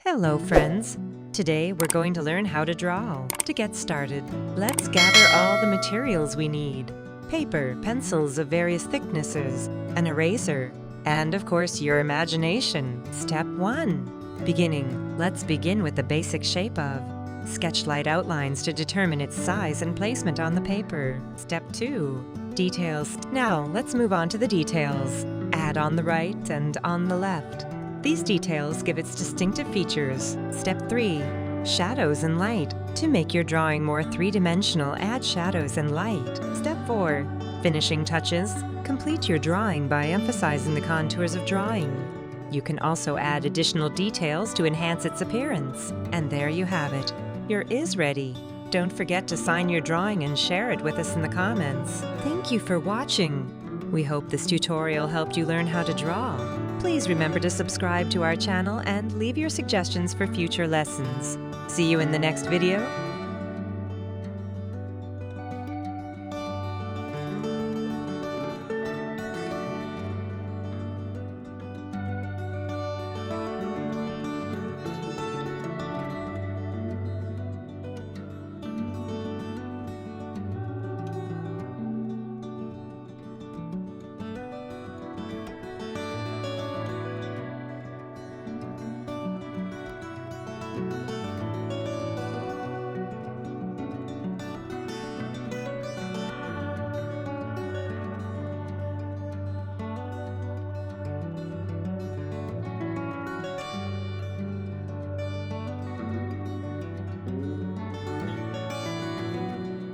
Hello friends! Today we're going to learn how to draw. To get started, let's gather all the materials we need. Paper, pencils of various thicknesses, an eraser, and of course your imagination. Step 1. Beginning. Let's begin with the basic shape of. Sketch light outlines to determine its size and placement on the paper. Step 2. Details. Now let's move on to the details. Add on the right and on the left. These details give its distinctive features. Step 3. Shadows and light. To make your drawing more three-dimensional, add shadows and light. Step 4. Finishing touches. Complete your drawing by emphasizing the contours of drawing. You can also add additional details to enhance its appearance. And there you have it. Your is ready. Don't forget to sign your drawing and share it with us in the comments. Thank you for watching. We hope this tutorial helped you learn how to draw. Please remember to subscribe to our channel and leave your suggestions for future lessons. See you in the next video.